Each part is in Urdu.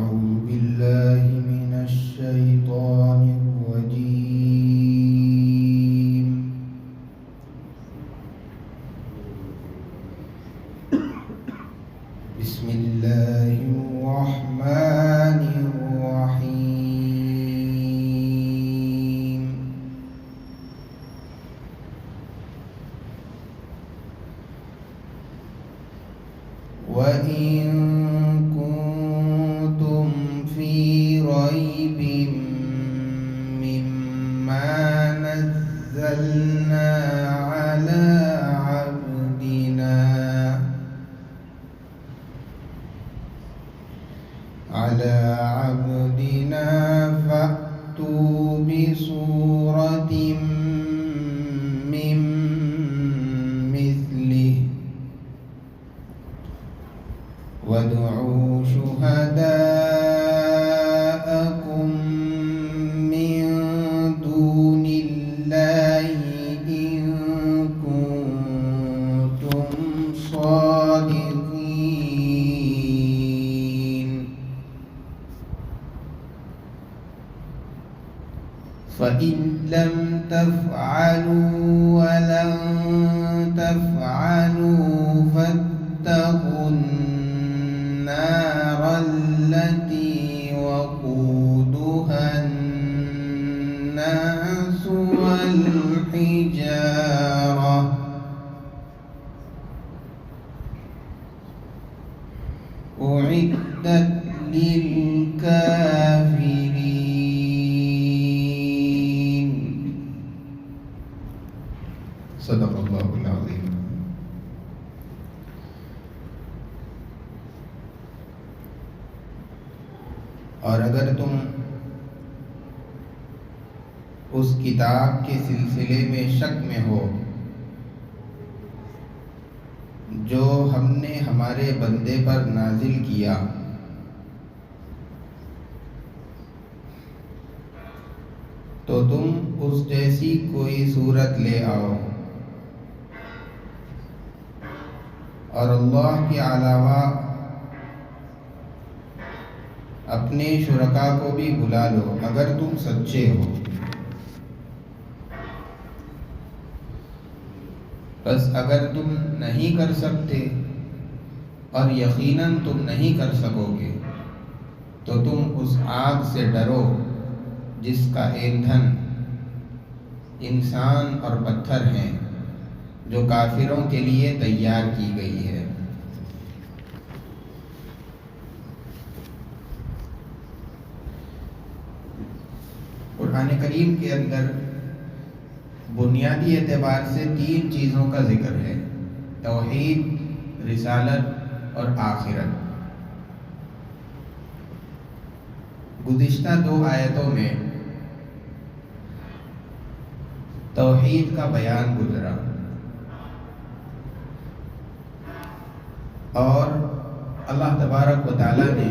أعوذ بالله من الشيطان الرجيم. بسم الله الرحمن الرحيم. وإن كنتم في ريب مما نزلنا على عبدنا فأتوا بسورة من مثله وادعوا شهداءكم من دون الله إن كنتم صادقين. فإن لم تفعلوا ولن تفعلوا فاتقوا النار التي وقودها الناس والحجارة أعدت للكافرين. صدق الله العظيم. اور اگر تم اس کتاب کے سلسلے میں شک میں ہو جو ہم نے ہمارے بندے پر نازل کیا، تو تم اس جیسی کوئی صورت لے آؤ اور اللہ کے علاوہ اپنے شرکاء کو بھی بلا لو اگر تم سچے ہو. بس اگر تم نہیں کر سکتے اور یقیناً تم نہیں کر سکو گے تو تم اس آگ سے ڈرو جس کا ایندھن انسان اور پتھر ہیں، جو کافروں کے لیے تیار کی گئی ہے. قرآن کریم کے اندر بنیادی اعتبار سے 3 چیزوں کا ذکر ہے: توحید، رسالت اور آخرت. گزشتہ 2 آیتوں میں توحید کا بیان گزرا اور اللہ تبارک و تعالیٰ نے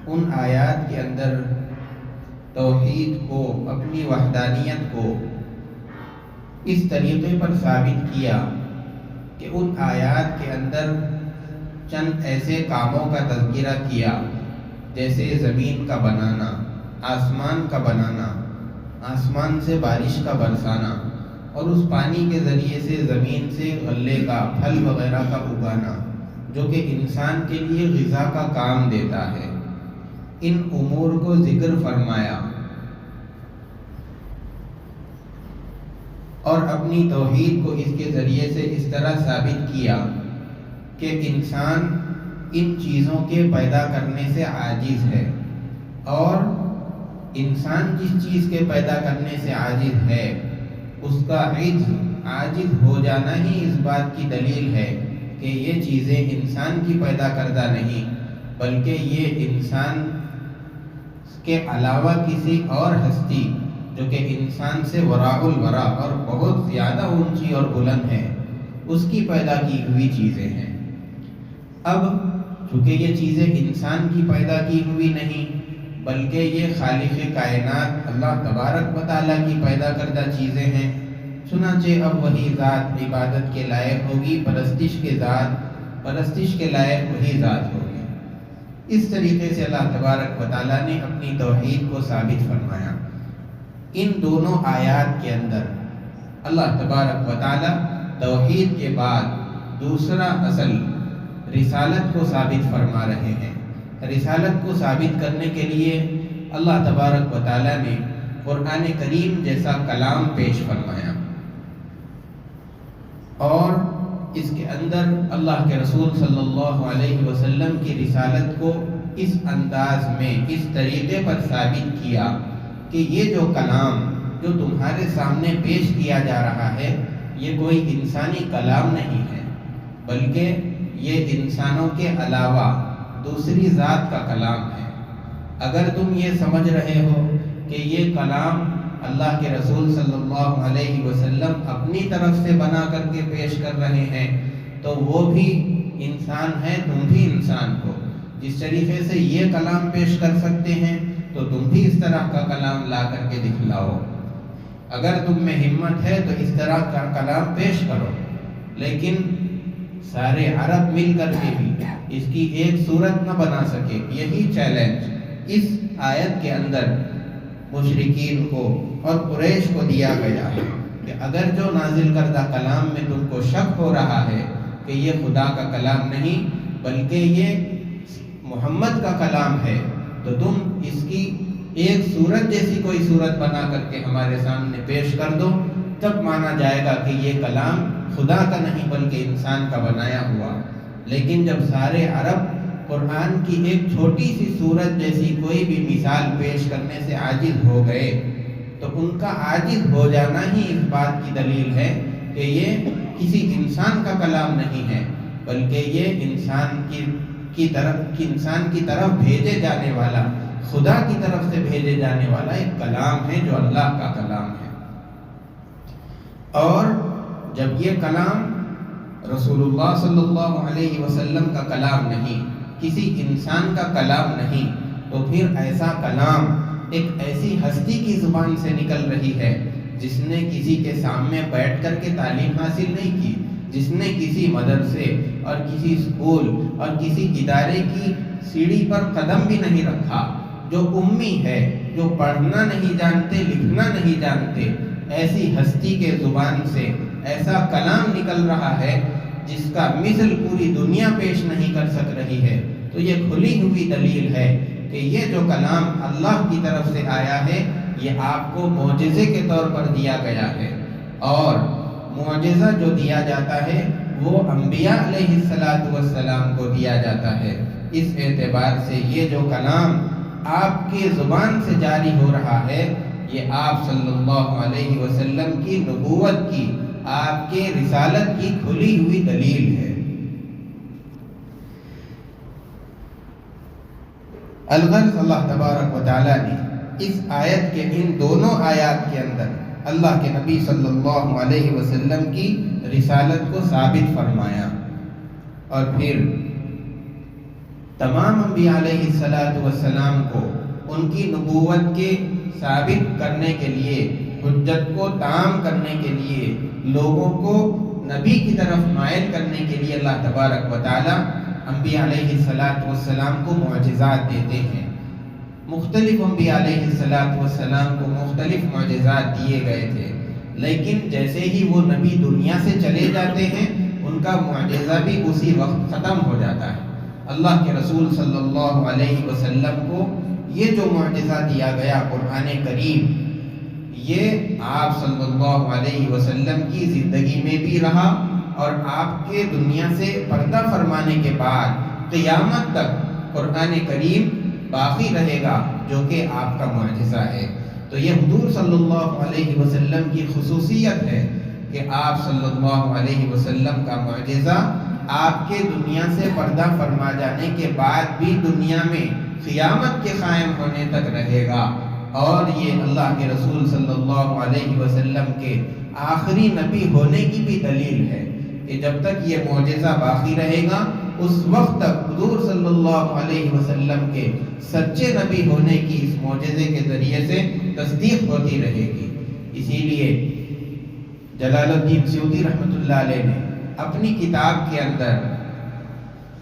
ان آیات کے اندر توحید کو، اپنی وحدانیت کو اس طریقے پر ثابت کیا کہ ان آیات کے اندر چند ایسے کاموں کا تذکرہ کیا جیسے زمین کا بنانا، آسمان کا بنانا، آسمان سے بارش کا برسانا اور اس پانی کے ذریعے سے زمین سے غلے کا، پھل وغیرہ کا اگانا جو کہ انسان کے لیے غذا کا کام دیتا ہے. ان امور کو ذکر فرمایا اور اپنی توحید کو اس کے ذریعے سے اس طرح ثابت کیا کہ انسان ان چیزوں کے پیدا کرنے سے عاجز ہے، اور انسان جس چیز کے پیدا کرنے سے عاجز ہے اس کا عاجز ہو جانا ہی اس بات کی دلیل ہے کہ یہ چیزیں انسان کی پیدا کردہ نہیں بلکہ یہ انسان کے علاوہ کسی اور ہستی جو کہ انسان سے وراء الورا اور بہت زیادہ اونچی اور بلند ہے اس کی پیدا کی ہوئی چیزیں ہیں. اب چونکہ یہ چیزیں انسان کی پیدا کی ہوئی نہیں بلکہ یہ خالق کائنات اللہ تبارک و تعالیٰ کی پیدا کردہ چیزیں ہیں، چنانچہ اب وہی ذات عبادت کے لائق ہوگی، پرستش کے لائق وہی ذات ہوگی. اس طریقے سے اللہ تبارک و تعالیٰ نے اپنی توحید کو ثابت فرمایا۔ ان دونوں آیات کے اندر اللہ تبارک و تعالیٰ توحید کے بعد دوسرا اصل رسالت کو ثابت فرما رہے ہیں۔ رسالت کو ثابت کرنے کے لیے اللہ تبارک و تعالیٰ نے قرآن کریم جیسا کلام پیش فرمایا، اور اس کے اندر اللہ کے رسول صلی اللہ علیہ وسلم کی رسالت کو اس انداز میں، اس طریقے پر ثابت کیا کہ یہ جو کلام جو تمہارے سامنے پیش کیا جا رہا ہے یہ کوئی انسانی کلام نہیں ہے، بلکہ یہ انسانوں کے علاوہ دوسری ذات کا کلام ہے۔ اگر تم یہ سمجھ رہے ہو کہ یہ کلام اللہ کے رسول صلی اللہ علیہ وسلم اپنی طرف سے بنا کر کے پیش کر رہے ہیں تو وہ بھی انسان ہے، تم بھی انسان ہو۔ جس طریقے سے یہ کلام پیش کر سکتے ہیں تو تم بھی اس طرح کا کلام لا کر کے دکھلاؤ۔ اگر تم میں ہمت ہے تو اس طرح کا کلام پیش کرو، لیکن سارے عرب مل کر کے بھی اس کی ایک صورت نہ بنا سکے۔ یہی چیلنج اس آیت کے اندر مشرکین کو اور قریش کو دیا گیا ہے کہ اگر جو نازل کردہ کلام میں تم کو شک ہو رہا ہے کہ یہ خدا کا کلام نہیں بلکہ یہ محمد کا کلام ہے تو تم اس کی ایک صورت جیسی کوئی صورت بنا کر کے ہمارے سامنے پیش کر دو، تب مانا جائے گا کہ یہ کلام خدا کا نہیں بلکہ انسان کا بنایا ہوا۔ لیکن جب سارے عرب قرآن کی ایک چھوٹی سی صورت جیسی کوئی بھی مثال پیش کرنے سے عاجز ہو گئے تو ان کا عاجز ہو جانا ہی اس بات کی دلیل ہے کہ یہ کسی انسان کا کلام نہیں ہے بلکہ یہ انسان کی طرف بھیجے جانے والا، خدا کی طرف سے بھیجے جانے والا ایک کلام ہے جو اللہ کا کلام ہے۔ اور جب یہ کلام رسول اللہ صلی اللہ علیہ وسلم کا کلام نہیں، کسی انسان کا کلام نہیں، تو پھر ایسا کلام ایک ایسی ہستی کی زبان سے نکل رہی ہے جس نے کسی کے سامنے بیٹھ کر کے تعلیم حاصل نہیں کی، جس نے کسی مدرسے اور کسی اسکول اور کسی ادارے کی سیڑھی پر قدم بھی نہیں رکھا، جو امی ہے، جو پڑھنا نہیں جانتے، لکھنا نہیں جانتے، ایسی ہستی کے زبان سے ایسا کلام نکل رہا ہے جس کا مثل پوری دنیا پیش نہیں کر سک رہی ہے، تو یہ کھلی ہوئی دلیل ہے کہ یہ جو کلام اللہ کی طرف سے آیا ہے یہ آپ کو معجزے کے طور پر دیا گیا ہے، اور معجزہ جو دیا جاتا ہے وہ انبیاء علیہ السلام کو دیا جاتا ہے۔ اس اعتبار سے یہ جو کلام آپ کے زبان سے جاری ہو رہا ہے یہ آپ صلی اللہ علیہ وسلم کی نبوت کی، آپ کے رسالت کی کھلی ہوئی دلیل ہے۔ الغرض اللہ تبارک و تعالیٰ نے اس آیت کے ان دونوں آیات کے اندر اللہ کے نبی صلی اللہ علیہ وسلم کی رسالت کو ثابت فرمایا، اور پھر تمام انبیاء علیہ السلام کو ان کی نبوت کے ثابت کرنے کے لیے، حجت کو تام کرنے کے لیے، لوگوں کو نبی کی طرف مائل کرنے کے لیے اللہ تبارک و تعالیٰ انبیاء علیہ السلام کو معجزات دیتے ہیں۔ مختلف انبیاء علیہ السلام کو مختلف معجزات دیے گئے تھے، لیکن جیسے ہی وہ نبی دنیا سے چلے جاتے ہیں ان کا معجزہ بھی اسی وقت ختم ہو جاتا ہے۔ اللہ کے رسول صلی اللہ علیہ وسلم کو یہ جو معجزہ دیا گیا قرآن کریم، یہ آپ صلی اللہ علیہ وسلم کی زندگی میں بھی رہا اور آپ کے دنیا سے پردہ فرمانے کے بعد قیامت تک قرآن کریم باقی رہے گا جو کہ آپ کا معجزہ ہے۔ تو یہ حضور صلی اللہ علیہ وسلم کی خصوصیت ہے کہ آپ صلی اللہ علیہ وسلم کا معجزہ آپ کے دنیا سے پردہ فرما جانے کے بعد بھی دنیا میں قیامت کے قائم ہونے تک رہے گا، اور یہ اللہ کے رسول صلی اللہ علیہ وسلم کے آخری نبی ہونے کی بھی دلیل ہے کہ جب تک یہ معجزہ باقی رہے گا اس وقت تک حضور صلی اللہ علیہ وسلم کے سچے نبی ہونے کی اس معجزے کے ذریعے سے تصدیق ہوتی رہے گی۔ اسی لیے جلال الدین سیوطی رحمۃ اللہ علیہ نے اپنی کتاب کے اندر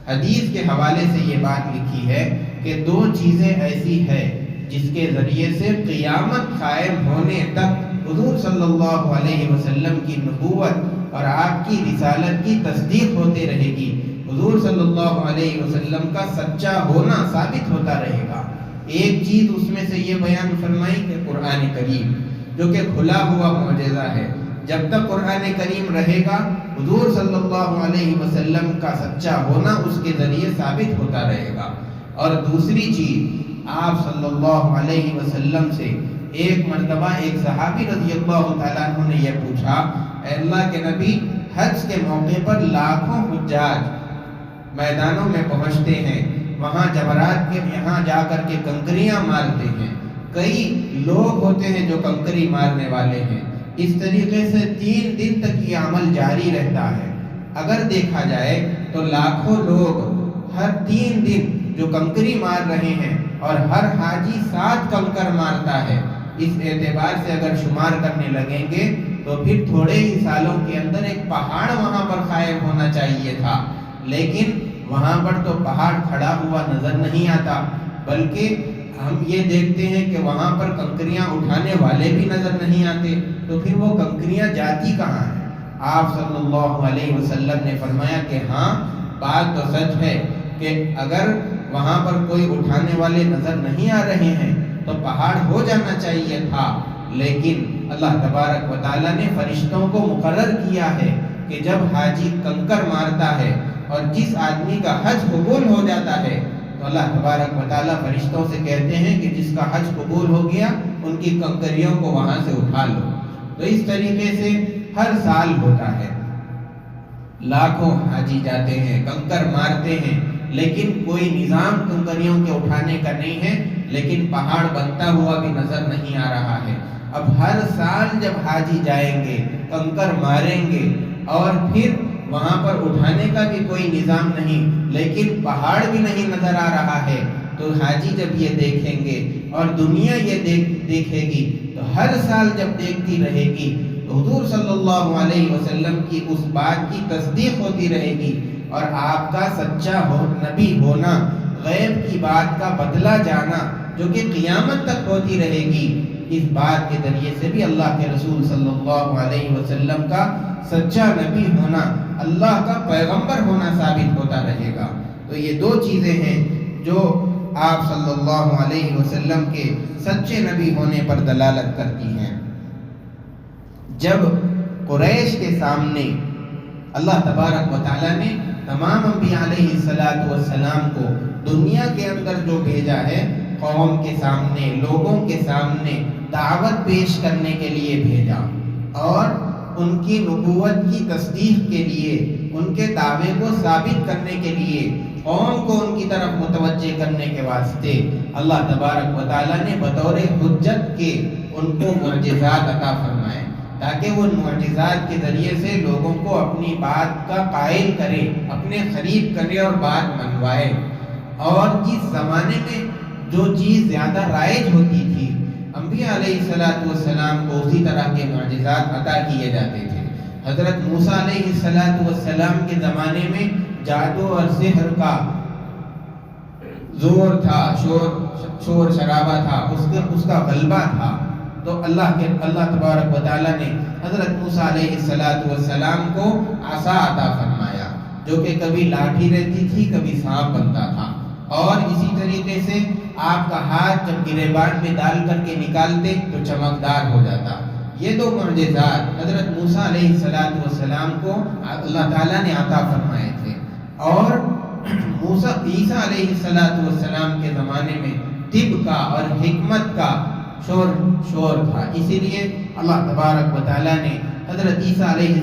حدیث کے حوالے سے یہ بات لکھی ہے کہ دو چیزیں ایسی ہیں جس کے ذریعے سے قیامت قائم ہونے تک حضور صلی اللہ علیہ وسلم کی نبوت اور آپ کی رسالت کی تصدیق ہوتے رہے گی، حضور صلی اللہ علیہ وسلم کا سچا ہونا ثابت ہوتا رہے گا۔ ایک چیز اس میں سے یہ بیان فرمائی کہ قرآن کریم جو کہ کھلا ہوا معجزہ ہے، جب تک قرآن کریم رہے گا حضور صلی اللہ علیہ وسلم کا سچا ہونا اس کے ذریعے ثابت ہوتا رہے گا۔ اور دوسری چیز، آپ صلی اللہ علیہ وسلم سے ایک مرتبہ ایک صحابی رضی اللہ تعالیٰ عنہ نے یہ پوچھا، اے اللہ کے نبی، حج کے موقع پر لاکھوں حجاج میدانوں میں پہنچتے ہیں، وہاں جمرات کے یہاں جا کر کے کنکریاں مارتے ہیں، کئی لوگ ہوتے ہیں جو کنکری مارنے والے ہیں، اس طریقے سے 3 دن تک یہ عمل جاری رہتا ہے۔ اگر دیکھا جائے تو لاکھوں لوگ ہر 3 دن جو کنکری مار رہے ہیں اور ہر حاجی 7 کنکر مارتا ہے، اس اعتبار سے اگر شمار کرنے لگیں گے تو پھر تھوڑے ہی سالوں کے اندر ایک پہاڑ وہاں پر قائم ہونا چاہیے تھا، لیکن وہاں پر تو پہاڑ کھڑا ہوا نظر نہیں آتا، بلکہ ہم یہ دیکھتے ہیں کہ وہاں پر کنکریاں اٹھانے والے بھی نظر نہیں آتے، تو پھر وہ کنکریاں جاتی کہاں ہیں؟ آپ صلی اللہ علیہ وسلم نے فرمایا کہ ہاں، بات تو سچ ہے کہ اگر وہاں پر کوئی اٹھانے والے نظر نہیں آ رہے ہیں تو پہاڑ ہو جانا چاہیے تھا، لیکن اللہ تبارک و تعالیٰ نے فرشتوں کو مقرر کیا ہے کہ جب حاجی کنکر مارتا ہے اور جس آدمی کا حج قبول ہو جاتا ہے تو اللہ تبارک و تعالیٰ فرشتوں سے کہتے ہیں کہ جس کا حج قبول ہو گیا ان کی کنکریوں کو وہاں سے اٹھا لو۔ تو اس طریقے سے ہر سال ہوتا ہے، لاکھوں حاجی جاتے ہیں، کنکر مارتے ہیں، لیکن کوئی نظام کنکریوں کے اٹھانے کا نہیں ہے، لیکن پہاڑ بنتا ہوا بھی نظر نہیں آ رہا ہے۔ اب ہر سال جب حاجی جائیں گے، کنکر ماریں گے اور پھر وہاں پر اٹھانے کا بھی کوئی نظام نہیں، لیکن پہاڑ بھی نہیں نظر آ رہا ہے، تو حاجی جب یہ دیکھیں گے اور دنیا یہ دیکھے گی تو ہر سال جب دیکھتی رہے گی تو حضور صلی اللہ علیہ وسلم کی اس بات کی تصدیق ہوتی رہے گی، اور آپ کا سچا نبی ہونا، غیب کی بات کا بدلا جانا جو کہ قیامت تک ہوتی رہے گی، اس بات کے ذریعے سے بھی اللہ کے رسول صلی اللہ علیہ وسلم کا سچا نبی ہونا، اللہ کا پیغمبر ہونا ثابت ہوتا رہے گا۔ تو یہ دو چیزیں ہیں جو آپ صلی اللہ علیہ وسلم کے سچے نبی ہونے پر دلالت کرتی ہیں۔ جب قریش کے سامنے اللہ تبارک و تعالیٰ نے تمام انبیاء علیہ السلام کو دنیا کے اندر جو بھیجا ہے، قوم کے سامنے، لوگوں کے سامنے دعوت پیش کرنے کے لیے بھیجا، اور ان کی نبوت کی تصدیق کے لیے، ان کے دعوے کو ثابت کرنے کے لیے، قوم کو ان کی طرف متوجہ کرنے کے واسطے اللہ تبارک و تعالیٰ نے بطور حجت کے ان کو معجزات عطا فرمائے، تاکہ وہ معجزات کے ذریعے سے لوگوں کو اپنی بات کا قائل کرے، اپنے قریب کرے اور بات منوائے۔ اور جس زمانے میں جو چیز زیادہ رائج ہوتی تھی، انبیاء علیہ السلام کو اسی طرح کے معجزات عطا کیے جاتے تھے۔ حضرت موسیٰ علیہ السلام کے زمانے میں جادو اور سحر کا زور تھا، شور شرابہ تھا، اس کا غلبہ تھا، تو اللہ تبارک و تعالیٰ نے حضرت موسیٰ علیہ السلام کو عصا عطا فرمایا، جو کہ کبھی لاٹھی رہتی تھی، کبھی سانپ بنتا تھا، اور اسی طریقے سے آپ کا ہاتھ جب گریبان میں ڈال کر کے نکالتے تو چمکدار ہو جاتا۔ یہ دو معجزات حضرت موسیٰ علیہ السلام کو اللہ تعالیٰ نے عطا فرمائے تھے۔ اور عیسیٰ علیہ السلام کے زمانے میں طب کا اور حکمت کا شور تھا، اسی لیے اللہ تبارک و تعالیٰ نے حضرت عیسیٰ علیہ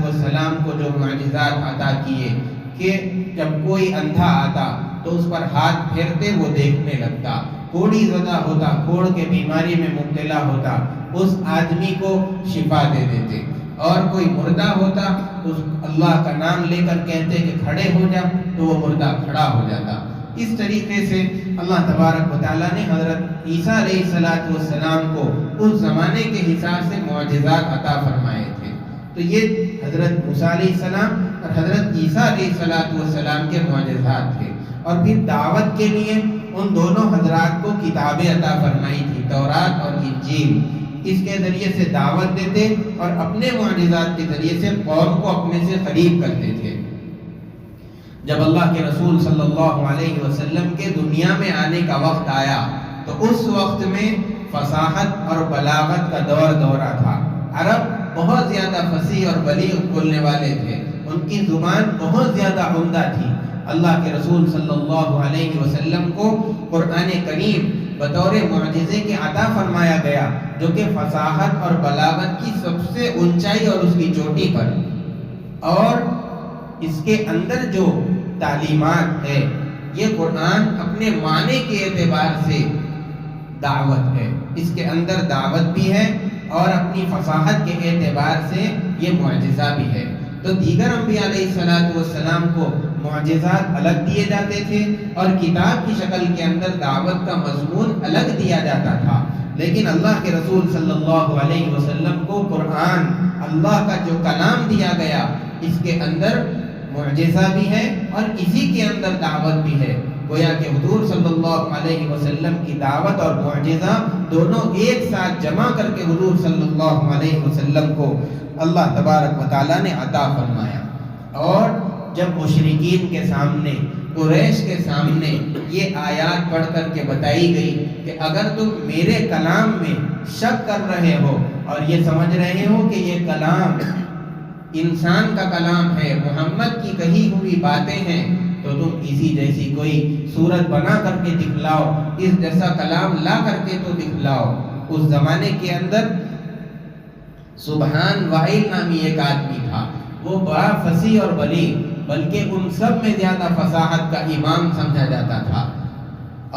السلام کو جو معجزات عطا کیے کہ جب کوئی اندھا آتا تو اس پر ہاتھ پھیرتے وہ دیکھنے لگتا، کوڑی زدہ ہوتا، کوڑ کے بیماری میں مبتلا ہوتا، اس آدمی کو شفا دے دیتے، اور کوئی مردہ ہوتا تو اللہ کا نام لے کر کہتے کہ کھڑے ہو جا تو وہ مردہ کھڑا ہو جاتا۔ اس طریقے سے اللہ تبارک و تعالیٰ نے حضرت عیسیٰ علیہ السلام کو اس زمانے کے حساب سے معجزات عطا فرمائے تھے۔ تو یہ حضرت موسیٰ علیہ السلام اور حضرت عیسیٰ علیہ السلام کے معجزات تھے. اور پھر دعوت کے لیے ان دونوں حضرات کو کتابیں عطا فرمائی تھی، تورات اور انجیل. اس کے ذریعے سے دعوت دیتے اور اپنے معجزات کے ذریعے سے قوم کو اپنے سے قریب کرتے تھے. جب اللہ کے رسول صلی اللہ علیہ وسلم کے دنیا میں آنے کا وقت آیا تو اس وقت میں فصاحت اور بلاغت کا دورہ تھا. عرب بہت زیادہ فصیح اور بلیغ بولنے والے تھے، ان کی زبان بہت زیادہ عمدہ تھی. اللہ کے رسول صلی اللہ علیہ وسلم کو قرآن کریم بطور معجزے کے عطا فرمایا گیا، جو کہ فصاحت اور بلاغت کی سب سے اونچائی اور اس کی چوٹی پر. اور اس کے اندر جو تعلیمات ہے، یہ قرآن اپنے معنی کے اعتبار سے دعوت ہے. اس کے اندر دعوت بھی ہے اور اپنی فصاحت کے اعتبار سے یہ معجزہ بھی ہے. تو دیگر انبیاء علیہ السلام کو معجزات الگ دیے جاتے تھے اور کتاب کی شکل کے اندر دعوت کا مضمون الگ دیا جاتا تھا. لیکن اللہ کے رسول صلی اللہ علیہ وسلم کو قرآن اللہ کا جو کلام دیا گیا، اس کے اندر معجزہ بھی ہے اور اسی کے اندر دعوت بھی ہے. گویا کہ حضور صلی اللہ علیہ وسلم کی دعوت اور معجزہ دونوں ایک ساتھ جمع کر کے حضور صلی اللہ علیہ وسلم کو اللہ تبارک و تعالیٰ نے عطا فرمایا. اور جب مشرکین کے سامنے، قریش کے سامنے یہ آیات پڑھ کر کے بتائی گئی کہ اگر تم میرے کلام میں شک کر رہے ہو اور یہ سمجھ رہے ہو کہ یہ کلام انسان کا کلام ہے، محمد کی کہی ہوئی باتیں ہیں، تو تم اسی جیسی کوئی صورت بنا کر کے دکھلاؤ، اس جیسا کلام لا کر کے تو دکھلاؤ. اس زمانے کے اندر سبحان وائل نامی ایک آدمی تھا، وہ بڑا فصیح اور بلیغ، بلکہ ان سب میں زیادہ فصاحت کا امام سمجھا جاتا تھا.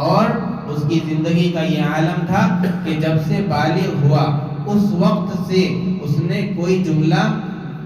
اور اس کی زندگی کا یہ عالم تھا کہ جب سے بالغ ہوا اس وقت سے اس نے کوئی جملہ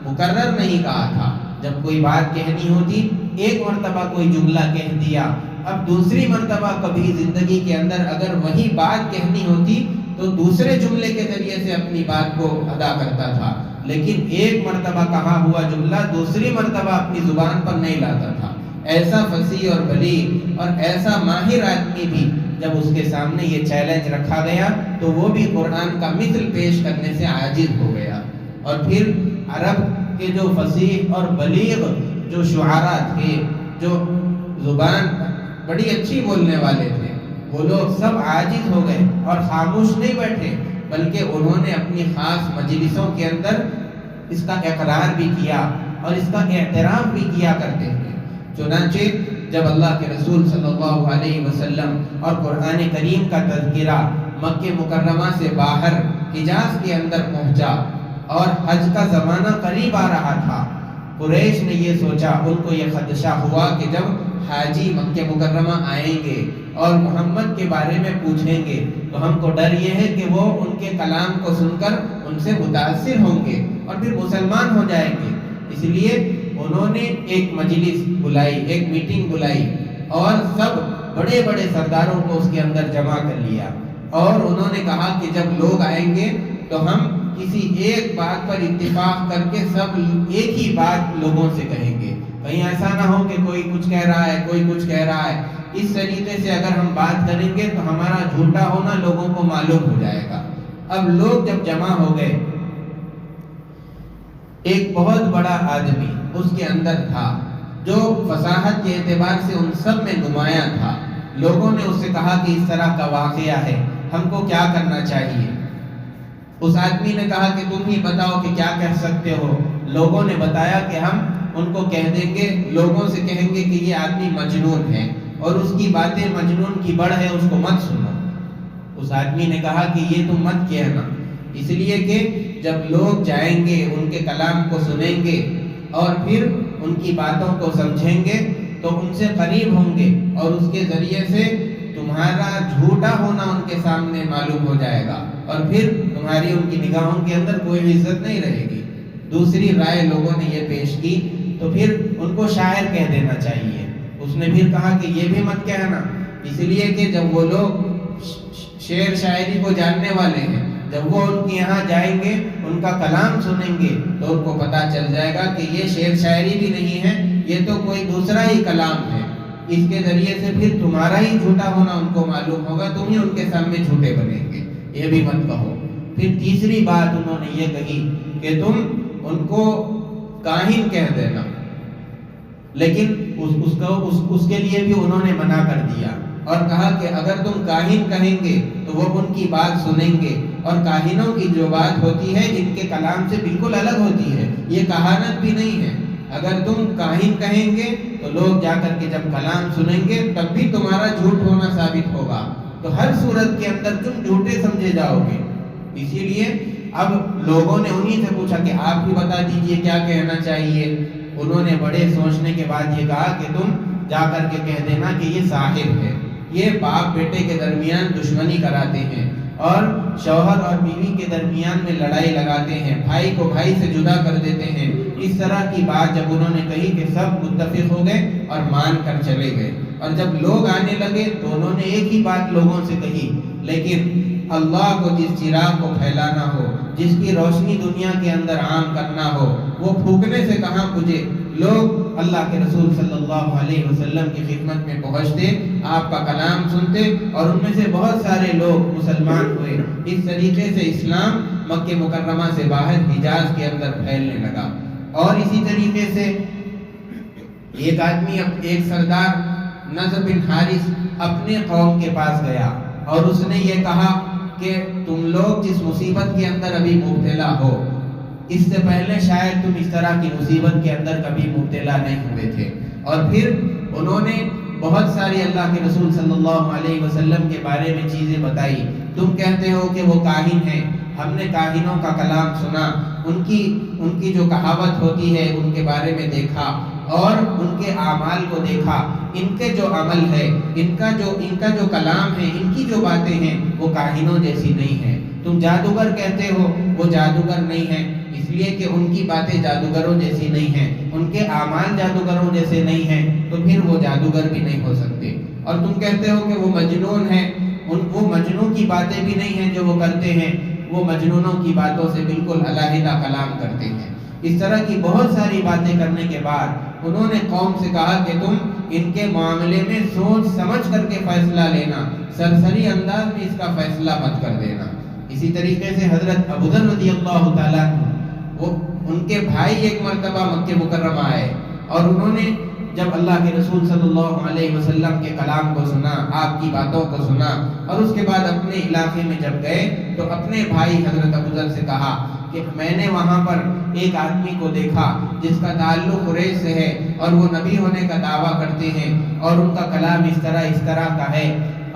مکرر نہیں کہا تھا. جب کوئی بات کہنی ہوتی، ایک مرتبہ کوئی جملہ کہہ دیا، اب دوسری مرتبہ کبھی زندگی کے اندر اگر وہی بات کہنی ہوتی تو دوسرے جملے کے ذریعے سے اپنی بات کو ادا کرتا تھا. لیکن ایک مرتبہ کہا ہوا جملہ دوسری مرتبہ اپنی زبان پر نہیں لاتا تھا. ایسا فصیح اور بلیغ اور ایسا ماہر آدمی بھی جب اس کے سامنے یہ چیلنج رکھا گیا تو وہ بھی قرآن کا مثل پیش کرنے سے عاجز ہو گیا. اور پھر عرب کے جو فصیح اور بلیغ جو شعراء تھے، جو زبان بڑی اچھی بولنے والے تھے، وہ لوگ سب عاجز ہو گئے اور خاموش نہیں بیٹھے، بلکہ انہوں نے اپنی خاص مجلسوں کے اندر اس کا اقرار بھی کیا اور اس کا اعتراف بھی کیا کرتے تھے. چنانچہ جب اللہ کے رسول صلی اللہ علیہ وسلم اور قرآن کریم کا تذکرہ مکہ مکرمہ سے باہر حجاز کے اندر پہنچا اور حج کا زمانہ قریب آ رہا تھا، قریش نے یہ سوچا، ان کو یہ خدشہ ہوا کہ جب حاجی مکہ مکرمہ آئیں گے اور محمد کے بارے میں پوچھیں گے تو ہم کو ڈر یہ ہے کہ وہ ان کے کلام کو سن کر ان سے متاثر ہوں گے اور پھر مسلمان ہو جائیں گے. اس لیے انہوں نے ایک مجلس بلائی، ایک میٹنگ بلائی اور سب بڑے بڑے سرداروں کو اس کے اندر جمع کر لیا. اور انہوں نے کہا کہ جب لوگ آئیں گے تو ہم کسی ایک بات پر اتفاق کر کے سب ایک ہی بات لوگوں سے کہیں گے. کہیں ایسا نہ ہو کہ کوئی کچھ کہہ رہا ہے، کوئی کچھ کہہ رہا ہے. اس طریقے سے اگر ہم بات کریں گے تو ہمارا جھوٹا ہونا لوگوں کو معلوم ہو جائے گا. اب لوگ جب جمع ہو گئے، ایک بہت بڑا آدمی اس کے اندر تھا جو فصاحت کے اعتبار سے ان سب میں نمایاں تھا. لوگوں نے اس سے کہا کہ اس طرح کا واقعہ ہے، ہم کو کیا کرنا چاہیے. اس آدمی نے کہا کہ تم ہی بتاؤ کہ کیا کہہ سکتے ہو. لوگوں نے بتایا کہ ہم ان کو کہہ دیں گے، لوگوں سے کہیں گے کہ یہ آدمی مجنون ہے اور اس کی باتیں مجنون کی بڑھ ہے، اس کو مت سنو. اس آدمی نے کہا کہ یہ تم مت کہنا، اس لیے کہ جب لوگ جائیں گے ان کے کلام کو سنیں گے اور پھر ان کی باتوں کو سمجھیں گے تو ان سے قریب ہوں گے اور اس کے ذریعے سے تمہارا جھوٹا ہونا ان کے سامنے معلوم ہو جائے گا اور پھر تمہاری ان کی نگاہوں کے اندر کوئی عزت نہیں رہے گی. دوسری رائے لوگوں نے یہ پیش کی تو پھر ان کو شاعر کہہ دینا چاہیے. اس نے پھر کہا کہ یہ بھی مت کہنا، اس لیے کہ جب وہ لوگ شعر شاعری کو جاننے والے ہیں جب وہ ان کے یہاں جائیں گے، ان کا کلام سنیں گے تو ان کو پتہ چل جائے گا کہ یہ شعر شاعری بھی نہیں ہے، یہ تو کوئی دوسرا ہی کلام ہے۔ اس کے ذریعے سے پھر تمہارا ہی جھوٹا ہونا ان کو معلوم ہوگا، تم ہی ان کے سامنے جھوٹے بنیں گے، یہ بھی مت کہو۔ پھر تیسری بات انہوں نے یہ کہی کہ تم ان کو کاہن کہہ دینا، لیکن اس کے لیے بھی انہوں نے منع کر دیا اور کہا کہ اگر تم کاہن کہیں گے تو وہ ان کی بات سنیں گے، اور کاہنوں کی جو بات ہوتی ہے ان کے کلام سے بالکل الگ ہوتی ہے، یہ کہانت بھی نہیں ہے۔ اگر تم کاہن کہیں گے تو لوگ جا کر کے جب کلام سنیں گے تب بھی تمہارا جھوٹ ہونا ثابت ہوگا، تو ہر صورت کے اندر تم جھوٹے سمجھے جاؤ گے۔ اسی لیے اب لوگوں نے انہی سے پوچھا کہ آپ بھی بتا دیجئے کیا کہنا چاہیے۔ انہوں نے بڑے سوچنے کے بعد یہ کہا کہ تم جا کر کے کہہ دینا کہ یہ ساحر ہے، یہ باپ بیٹے کے درمیان دشمنی کراتے ہیں اور شوہر اور بیوی کے درمیان میں لڑائی لگاتے ہیں، بھائی کو بھائی سے جدا کر دیتے ہیں۔ اس طرح کی بات جب انہوں نے کہی کہ سب متفق ہو گئے اور مان کر چلے گئے، اور جب لوگ آنے لگے تو انہوں نے ایک ہی بات لوگوں سے کہی، لیکن اللہ کو جس چراغ کو پھیلانا ہو، جس کی روشنی دنیا کے اندر عام کرنا ہو، وہ پھونکنے سے کہاں پہنچے۔ لوگ اللہ کے رسول صلی اللہ علیہ وسلم کی خدمت میں پہنچتے، آپ کا کلام سنتے، اور ان میں سے بہت سارے لوگ مسلمان ہوئے۔ اس طریقے سے اسلام مکہ مکرمہ سے باہر حجاز کے اندر پھیلنے لگا۔ اور اسی طریقے سے ایک آدمی، ایک سردار نضر بن حارث اپنے قوم کے پاس گیا اور اس نے یہ کہا کہ تم لوگ جس مصیبت کے اندر ابھی مبتلا ہو، اس سے پہلے شاید تم اس طرح کی مصیبت کے اندر کبھی مبتلا نہیں ہوئے تھے۔ اور پھر انہوں نے بہت ساری اللہ کے رسول صلی اللہ علیہ وسلم کے بارے میں چیزیں بتائی۔ تم کہتے ہو کہ وہ کاہن ہیں، ہم نے کاہنوں کا کلام سنا، ان کی جو کہاوت ہوتی ہے ان کے بارے میں دیکھا، اور ان کے اعمال کو دیکھا، ان کے جو عمل ہے، ان کا جو کلام ہے، ان کی جو باتیں ہیں وہ کاہنوں جیسی نہیں ہیں۔ تم جادوگر کہتے ہو، وہ جادوگر نہیں ہیں، اس لیے کہ ان کی باتیں جادوگروں جیسی نہیں ہیں، ان کے اعمال جادوگروں جیسے نہیں ہیں، تو پھر وہ جادوگر بھی نہیں ہو سکتے۔ اور تم کہتے ہو کہ وہ مجنون ہیں، وہ مجنون کی باتیں بھی نہیں ہیں جو وہ کرتے ہیں، وہ مجنونوں کی باتوں سے بالکل علیحدہ کلام کرتے ہیں۔ اس طرح کی بہت ساری باتیں کرنے کے بعد انہوں نے قوم سے کہا کہ تم ان کے معاملے میں سوچ سمجھ کر کے فیصلہ لینا، سرسری انداز میں اس کا فیصلہ مت کر دینا۔ اسی طریقے سے حضرت ابوذر رضی اللہ تعالیٰ وہ ان کے بھائی ایک مرتبہ مکہ مکرمہ آئے، اور انہوں نے جب اللہ کے رسول صلی اللہ علیہ وسلم کے کلام کو سنا، آپ کی باتوں کو سنا، اور اس کے بعد اپنے علاقے میں جب گئے تو اپنے بھائی حضرت ابوذر سے کہا کہ میں نے وہاں پر ایک آدمی کو دیکھا جس کا تعلق قریش سے ہے، اور وہ نبی ہونے کا دعویٰ کرتے ہیں، اور ان کا کلام اس طرح کا ہے۔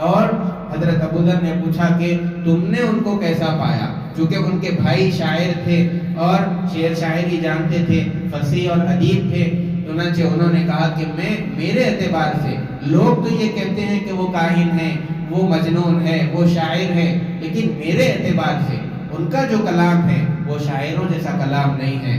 اور حضرت ابوذر نے پوچھا کہ تم نے ان کو کیسا پایا؟ چونکہ ان کے بھائی شاعر تھے اور شعر شاعری جانتے تھے، فصیح اور ادیب تھے، چنانچہ انہوں نے کہا کہ میرے اعتبار سے لوگ تو یہ کہتے ہیں کہ وہ کاہن ہیں، وہ مجنون ہے، وہ شاعر ہے، لیکن میرے اعتبار سے ان کا جو کلام ہے وہ شاعروں جیسا کلام نہیں ہے،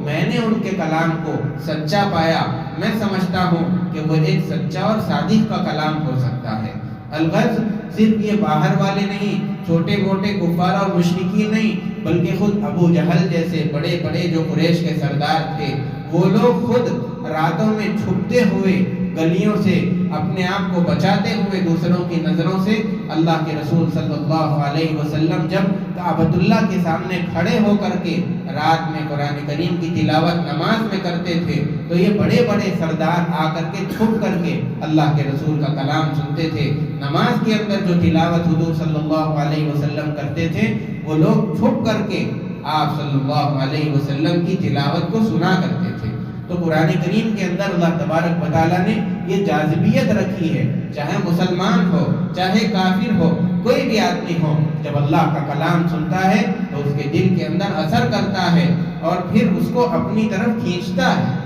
میں نے ان کے کلام کو سچا پایا، میں سمجھتا ہوں کہ وہ ایک سچا اور صادق کا کلام ہو سکتا ہے۔ الغرض صرف یہ باہر والے نہیں، چھوٹے موٹے کفار اور مشرکین نہیں، بلکہ خود ابو جہل جیسے بڑے بڑے جو قریش کے سردار تھے، وہ لوگ خود راتوں میں چھپتے ہوئے گلیوں سے اپنے آپ کو بچاتے ہوئے دوسروں کی نظروں سے اللہ کے رسول صلی اللہ علیہ وسلم جب کعبۃ اللہ کے سامنے کھڑے ہو کر کے رات میں قرآن کریم کی تلاوت نماز میں کرتے تھے، تو یہ بڑے بڑے سردار آ کر کے چھپ کر کے اللہ کے رسول کا کلام سنتے تھے۔ نماز کے اندر جو تلاوت حضور صلی اللہ علیہ وسلم کرتے تھے، وہ لوگ چھپ کر کے آپ صلی اللہ علیہ وسلم کی تلاوت کو سنا کرتے تھے۔ تو قرآن کریم کے اندر اللہ تبارک و تعالیٰ نے یہ جاذبیت رکھی ہے، چاہے مسلمان ہو چاہے کافر ہو، کوئی بھی آدمی ہو، جب اللہ کا کلام سنتا ہے تو اس کے دل کے اندر اثر کرتا ہے اور پھر اس کو اپنی طرف کھینچتا ہے۔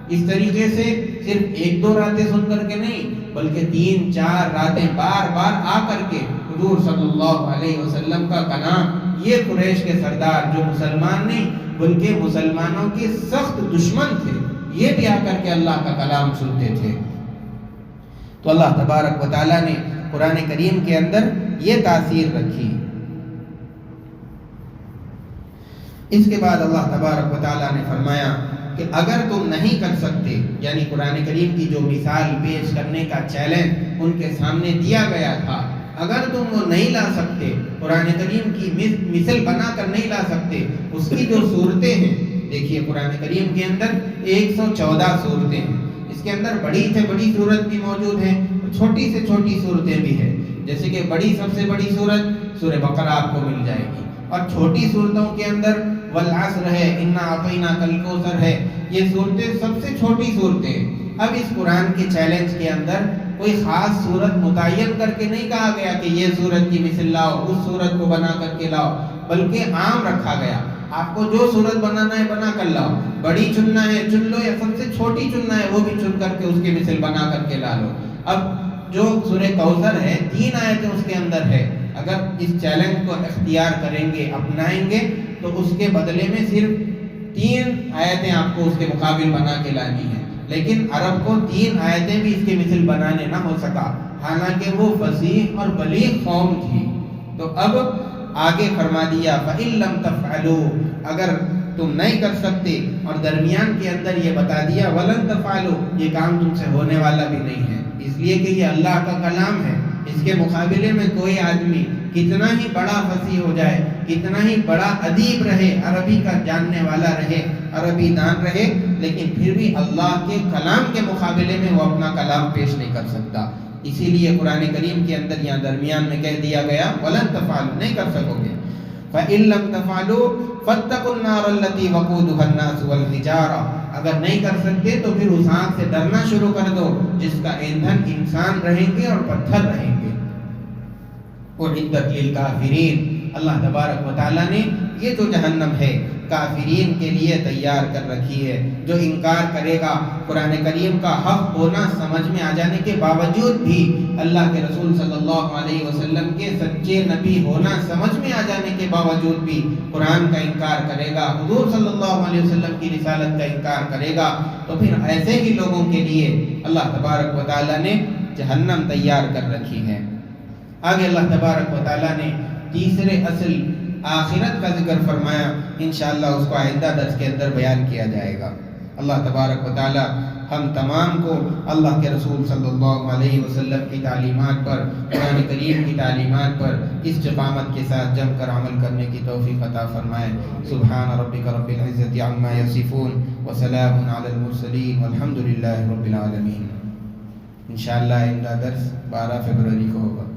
اس طریقے سے صرف ایک دو راتیں سن کر کے نہیں، بلکہ 3-4 راتیں بار بار آ کر کے حضور صلی اللہ علیہ وسلم کا کلام، یہ قریش کے سردار جو مسلمان نہیں بلکہ مسلمانوں کے سخت دشمن تھے، یہ بھی آ کر کے اللہ کا کلام سنتے تھے۔ تو اللہ تبارک و تعالیٰ نے قرآن کریم کے اندر یہ تاثیر رکھی۔ اس کے بعد اللہ تبارک و تعالیٰ نے فرمایا کہ اگر تم نہیں کر سکتے، یعنی قرآن کریم کی جو مثال پیش کرنے کا چیلنج ان کے سامنے دیا گیا تھا، اگر تم وہ نہیں لا سکتے، قرآن کریم کی مثل بنا کر نہیں لا سکتے، اس کی جو صورتیں ہیں، دیکھیے قرآن کریم کے اندر 114 صورتیں ہیں، اس کے اندر بڑی سے بڑی صورت بھی موجود ہے، چھوٹی سے چھوٹی صورتیں بھی ہیں، جیسے کہ بڑی سب سے بڑی صورت سورہ بقرہ آپ کو مل جائے گی، اور چھوٹی صورتوں کے اندر والعصر ہے، انا اعطیناک الکوثر ہے، یہ صورتیں سب سے چھوٹی صورتیں۔ اب اس قرآن کے چیلنج کے اندر کوئی خاص صورت متعین کر کے نہیں کہا گیا کہ یہ صورت کی مثل لاؤ، اس صورت کو بنا کر کے لاؤ، بلکہ عام رکھا گیا، آپ کو جو صورت بنانا ہے بنا کر لاؤ، بڑی چننا ہے چن لو، یا سب سے چھوٹی چننا ہے وہ بھی چن کر کے اس کی مثل بنا کر کے لا لو۔ اب جو سورہ کوثر ہے 3 آیتیں اس کے اندر ہے، اگر اس چیلنج کو اختیار کریں گے، اپنائیں گے، تو اس کے بدلے میں صرف 3 آیتیں آپ کو اس کے مقابل بنا کے لانی ہے، لیکن عرب کو 3 آیتیں بھی اس کے مثل بنانے نہ ہو سکا، حالانکہ وہ فصیح اور بلیغ قوم تھی۔ تو اب آگے فرما دیا فَإِن لَمْ تَفْعَلُوا، اگر تم نہیں کر سکتے، اور درمیان کے اندر یہ بتا دیا وَلَن تَفْعَلُوا، یہ کام تم سے ہونے والا بھی نہیں ہے، اس لیے کہ یہ اللہ کا کلام ہے، اس کے مقابلے میں کوئی آدمی کتنا ہی بڑا فصیح ہو جائے، کتنا ہی بڑا ادیب رہے، عربی کا جاننے والا رہے، عربی دان رہے، لیکن پھر بھی اللہ کے کلام کے مقابلے میں وہ اپنا کلام پیش نہیں کر سکتا۔ اسی لیے قرآن کریم کے اندر یہاں درمیان میں کہہ دیا گیا وَلَن تَفْعَلُوا، نہیں کر سکو گے۔ فَإِن لَمْ تَفْعَلُوا فَاتَّقُوا النَّارَ الَّتِي وَقُودُهَا النَّاسُ وَالْحِجَارَةُ، اگر نہیں کر سکتے تو پھر اس آگ سے ڈرنا شروع کر دو جس کا ایندھن انسان رہیں گے اور پتھر رہیں گے۔ اُعِدَّتْ لِلْكَافِرِينَ، اللہ تبارک و تعالیٰ نے یہ جو جہنم ہے کافرین کے لیے تیار کر رکھی ہے۔ جو انکار کرے گا، قرآن کریم کا حق ہونا سمجھ میں آ جانے کے باوجود بھی، اللہ کے رسول صلی اللہ علیہ وسلم کے سچے نبی ہونا سمجھ میں آ جانے کے باوجود بھی قرآن کا انکار کرے گا، حضور صلی اللہ علیہ وسلم کی رسالت کا انکار کرے گا، تو پھر ایسے ہی لوگوں کے لیے اللہ تبارک و تعالیٰ نے جہنم تیار کر رکھی ہے۔ آگے اللہ تبارک و تعالیٰ نے تیسرے اصل آخرت کا ذکر فرمایا، انشاءاللہ اس کو آئندہ درس کے اندر بیان کیا جائے گا۔ اللہ تبارک و تعالیٰ ہم تمام کو اللہ کے رسول صلی اللہ علیہ وسلم کی تعلیمات پر، قرآن کریم کی تعلیمات پر استقامت کے ساتھ جم کر عمل کرنے کی توفیق عطا فرمائے۔ سبحان ربک رب العزت عما یصفون وسلام علی المرسلین والحمد للہ رب العالمین۔ انشاءاللہ آئندہ درس 12 فروری کو ہوگا۔